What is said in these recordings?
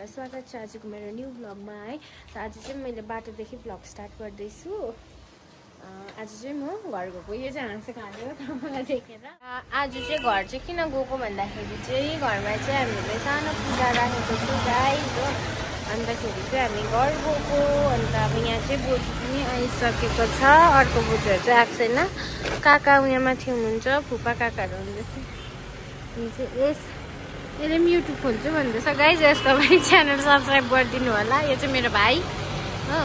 स्वागत छ आजको मेरो न्यू भ्लगमा है। त आज चाहिँ मैले बाटोदेखि भ्लग स्टार्ट गर्दैछु। आज चाहिँ म घर गएको, यो चाहिँ हाँसेको खायो मलाई देखेर। आज चाहिँ घर चाहिँ किन गएको भन्दाखेरि चाहिँ घरमा चाहिँ हामीले सानो पूजा राखेको छु गाइस हो। अन्तखेरि चाहिँ हामी घर गएको। अन्त अब यहाँ चाहिँ बोजू पनि आइसकेको छ, अर्को बोजूहरू चाहिँ आएको छैन। काका यहाँ माथि हुनुहुन्छ, फुपा काकाहरू हुँदैछ। यस यसले पनि युट्युब खोल्छु भन्दैछ गाइज, यसको पनि च्यानल सब्सक्राइब गरिदिनु होला। यो चाहिँ मेरो भाइ हो।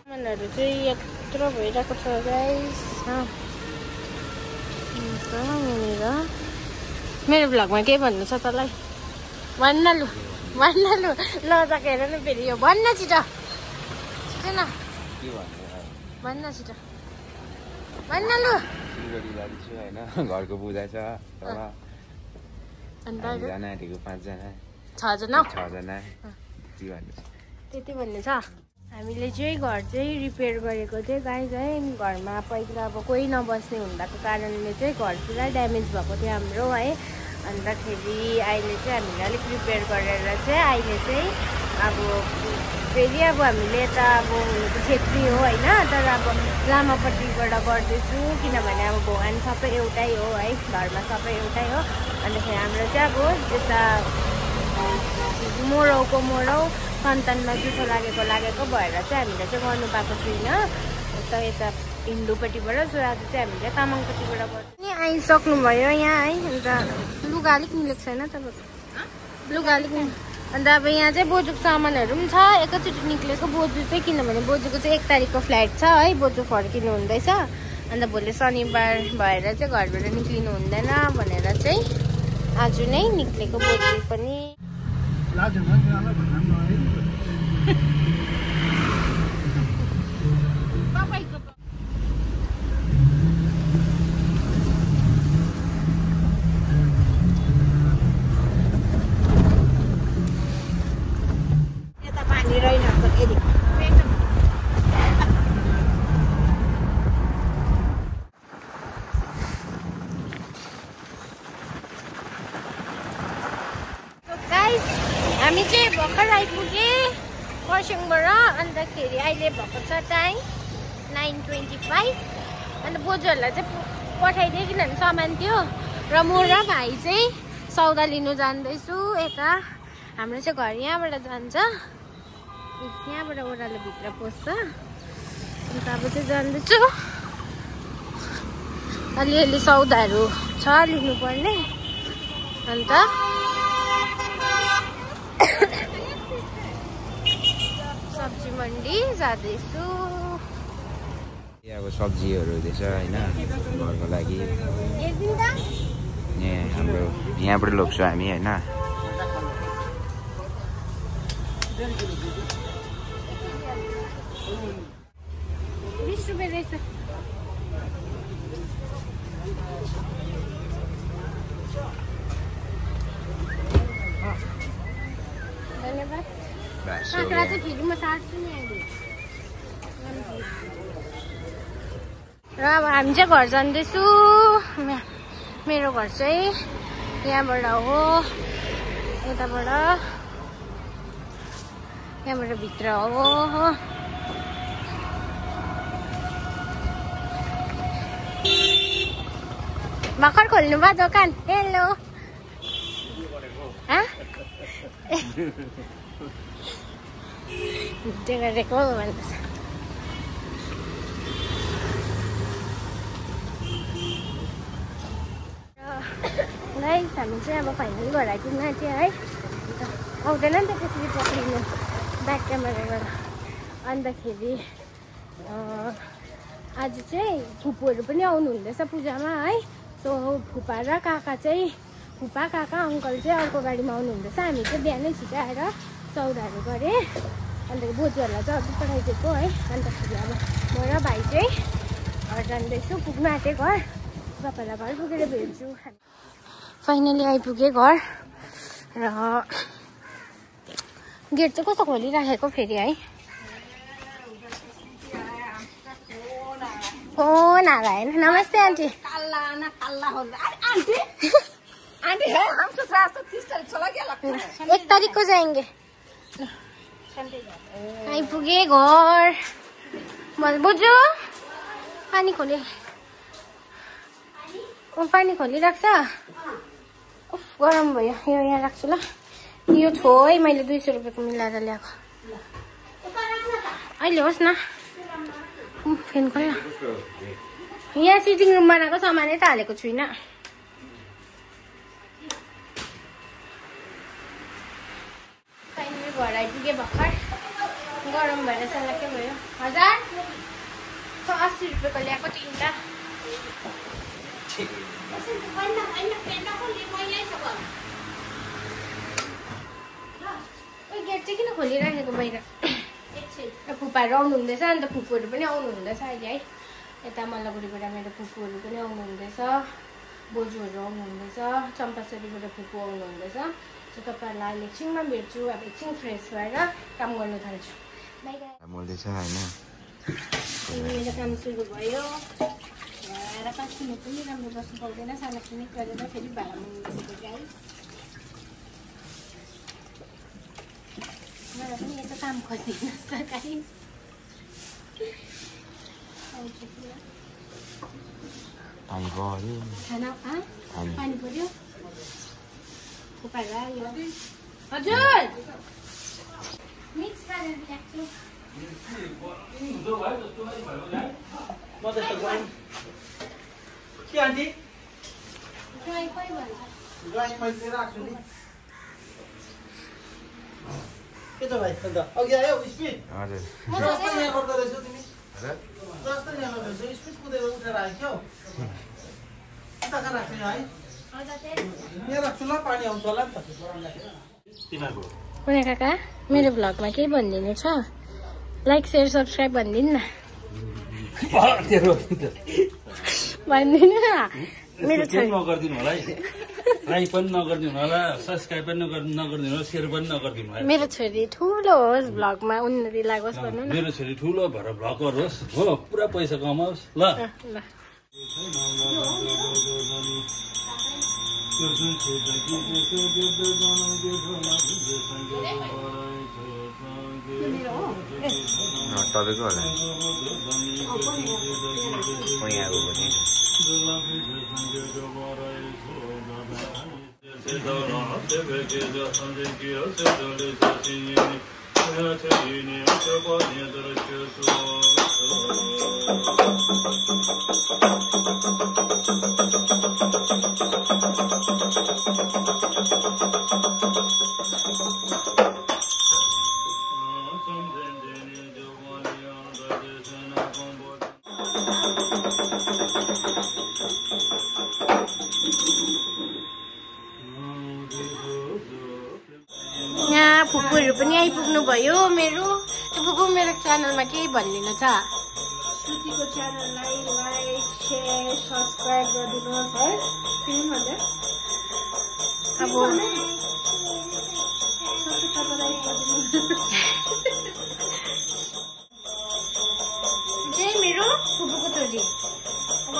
सामानहरू चाहिँ यत्रो भइरहेको छ गाइज। यहाँनिर मेरो भ्लगमा के भन्नु छ तँलाई? भन्न लु लजाक हेर न फेरि यो भन्न छिटो छिटो न भन्न छिटो भन्न लु। घरको पूजा छ, छजना त्यति भन्ने छ। हामीले चाहिँ घर चाहिँ रिपेयर गरेको थियो गाइज है। घरमा पहिला अब कोही नबस्ने हुँदाको कारणले चाहिँ घर पुरा ड्यामेज भएको थियो हाम्रो है। अन्तखेरि अहिले चाहिँ हामीले अलिक रिपेयर गरेर चाहिँ अहिले चाहिँ अब फेरि अब हामीले यता अब हुनु त छेत्री हो होइन, तर अब लामापट्टिबाट गर्दैछु किनभने अब भगवान सबै एउटै हो है, धर्म सबै एउटै हो। अन्तखेरि हाम्रो चाहिँ अब यता मोरौको मोरौ सन्तानमा जुठो लागेको भएर चाहिँ हामीले चाहिँ गर्नु पाएको छुइनँ। यता हिन्दूपट्टिबाट सो आज चाहिँ हामीले तामाङपट्टिबाट गर्छौँ। यहाँ आइसक्नुभयो यहाँ है। अन्त लुगा अलिक मिलेको छैन तपाईँको, लुगा अलिक। अन्त अब यहाँ चाहिँ बोजूको सामानहरू पनि छ एकैचोटि निक्लेको। बोजू चाहिँ किनभने बोजूको चाहिँ 1 तारिकको फ्लाइट छ है, बोजू फर्किनु हुँदैछ। अन्त भोलि शनिबार भएर चाहिँ घरबाट निक्लिनु हुँदैन भनेर चाहिँ आज नै निक्लेको बोजू पनि। हामी चाहिँ भर्खर आइपुगे खरसाङबाट। अन्तखेरि अहिले भएको छ टाइम 9:25। अन्त बोजूहरूलाई चाहिँ पठाइदियो किनभने सामान थियो र म र भाइ चाहिँ सौदा लिनु जाँदैछु यता। हाम्रो चाहिँ घर यहाँबाट जान्छ, यहाँबाट ओह्रालो भित्र पस्छ। अन्त अब चाहिँ जाँदैछु। अलिअलि सौदाहरू छ लिनुपर्ने। अन्त सब्जी मन्डी जाँदैछु। अब सब्जीहरू हुँदैछ होइन घरको लागि। हाम्रो यहाँबाट लग्छौँ हामी होइन। 20 रुपियाँ रहेछ। धन्यवाद। काँक्रा चाहिँ फेरि म साट्छु नि अहिले। र अब हामी चाहिँ घर जाँदैछु। मेरो घर चाहिँ यहाँबाट हो, यताबाट यहाँबाट भित्र हो। भर्खर खोल्नु भयो दोकान? हेलो त्यो गरेको भन्दैछ। गाइस हामी चाहिँ अब फाइनली घर आइपुग्न आँट्यो है। आउँदैन नि त त्यसरी पक्रिनु ब्याक क्यामेराबाट। अन्तखेरि आज चाहिँ फुपूहरू पनि आउनु हुँदैछ पूजामा है। सो फुपा र काका चाहिँ फुपा काका अङ्कल चाहिँ अर्को गाडीमा आउनु हुँदैछ। हामी चाहिँ बिहानै छिटो आएर सौदाहरू गरेँ। अन्तखेरि बोजूहरूलाई चाहिँ अघि पठाइदिएको है। अन्तखेरि अब म र भाइ चाहिँ घर जाँदैछु पुग्नु आँटे घर तपाईँलाई घर पुगेर भेट्छु फाइनली आइपुगेँ घर र गेट चाहिँ कस्तो खोलिराखेको फेरि है ओ नारायण नमस्ते आंटी आंटी है हम तो 30 तारीख चला गया लगता है 1 तारीख को जाएंगे आइपुगे घर बुझ्यो पानी खोले पानी खोलिराख्छ गरम भयो यो यहाँ राख्छु ल यो छोइ मैले 200 रुपैयाँको मिलाएर ल्याएको अहिले होस् न फेन खोल यहाँ सिटिङ रुम बनाएको सामानै त हालेको छुइनँ घर आइपुगेँ भर्खर गरम भएर सल्लाकै भयो 1080 रुपैयाँको ल्याएको 3टा गेट चाहिँ किन खोलिराखेको बाहिर फुपाहरू आउनु हुँदैछ अन्त फुपूहरू पनि आउनु हुँदैछ अहिले है यता मल्लगुडीबाट मेरो फुपूहरू पनि आउनु हुँदैछ बोजूहरू आउनु हुँदैछ चम्पासरीबाट फुपू आउनु हुँदैछ सो तपाईँहरूलाई अहिले एकछिनमा भेट्छु अब एकछिन फ्रेस भएर काम गर्नु थाल्छु मेरो काम सुरु भयो र 5 मिनट पनि राम्रो बस्नु पाउँदैन सानासिनिक गरेर फेरि भाडा मुन्दैछ गाइस मलाई पनि यसो काम गरिदिनुहोस् त गाइस पानी पर्यो खाना पानी पर्यो फुपाहरू आयो हजुर मिक्स गरेर ल्याएको के आन्टी ड्राई खोइ भन्छ ड्राई मैले राख्छु नि के त भाइ अन्त अघि आयो स्पिड हजुर जस्तो यहाँ गर्दो रहेछौ तिमी जस्तो यहाँ गर्दो रहेछौ स्पिड कुदेर उठेर आइक्यौ कता कहाँ राख्छु यहाँ है यहाँ राख्छु ल पानी आउँछ होला नि त तिमीहरूको कुनै काका मेरो भ्लगमा केही भनिदिनु छ लाइक शेयर सब्सक्राइब भनिदिनु न भनिदिनु न मेरो छोरी नगरिदिनु होला है लाइक पनि नगरिदिनु होला सब्सक्राइब पनि नगरिदिनु होला सेयर पनि नगरिदिनु होला मेरो छोरी ठुलो होस् भ्लगमा उन्नति लागोस् भन्नु न मेरो छोरी ठुलो भएर भ्लगर होस् हो पुरा पैसा कमाओस् ल ल तपाईँको होला यहाँको पनि यहाँ फुपूहरू पनि आइपुग्नु भयो मेरो फुपू मेरो च्यानलमा केही भनिदिनु छ श्रुतिको च्यानललाई लाइक शेयर सब्सक्राइब गरिदिनुहोस् है तिमी भन्दा अब चाहिँ मेरो फुपूको छोरी अब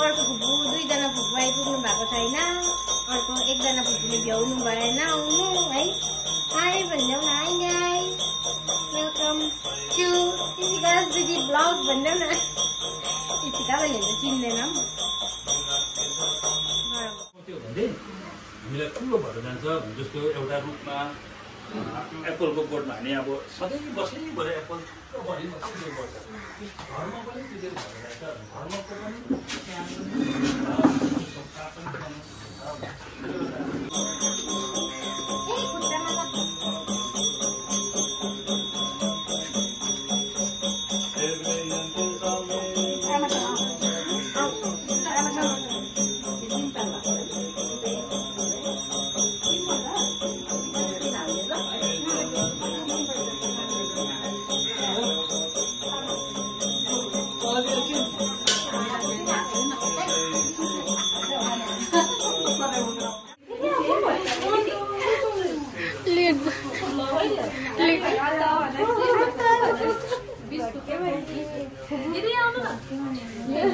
अर्को फुपू 2 जना फुपू आइपुग्नु भएको छैन अर्को 1 जना फुपूले भ्याउनु भएन आउनु है हाई भन्देऊ न हाई गाइस वेलकम टु इसिकास दिदी ब्लग भन्देऊ न इसिका भन्ने त चिन्दैनौँ हामीलाई ठुलो भएर जान्छ जस्तो एउटा रुखमा एप्पलको बोटमा हामी अब सधैँ बस्नैभरि एप्पल बढिन्छ घरमा पनि त्यो भएर जान्छ घरमाको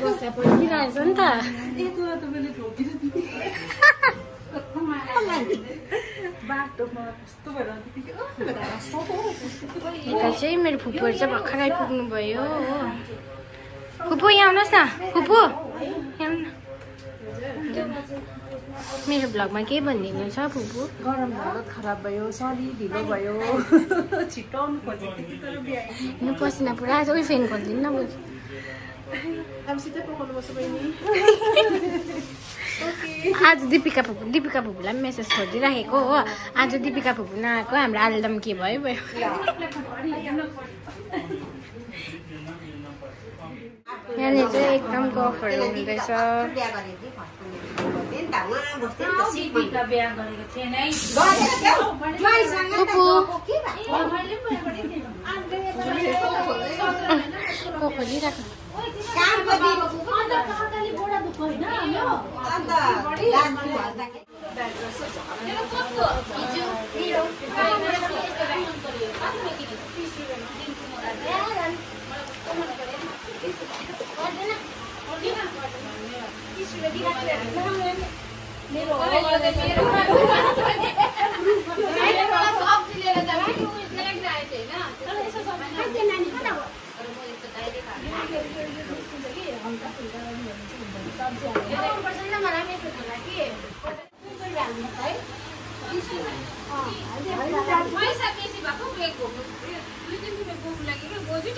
बस्दा पर्खिरहेछ नि त यता चाहिँ मेरो फुपूहरू चाहिँ भर्खर आइपुग्नु भयो हो फुपू यहाँ आउनुहोस् न फुपू यहाँ मेरो ब्लगमा के भनिदिनु छ फुपू गरम हालत खराब भयो शरीर ढिलो भयो छिटाउनु खोजेको पसिना पुरा उयो फेन खोलिदिनु न अब सिधै पकाउनु पर्छ बहिनी आज दिपिका फुपूलाई पनि मेसेज छोडिदिइराखेको हो आज दिपिका फुपू नआएको हाम्रो आलुदम के भयो यहाँनिर चाहिँ एकदम गफहरू हुँदैछ पैसा बेसी भएको ब्रेक घोक्नु 2 दिन रुपैयाँ बोक्नु लागि बोजू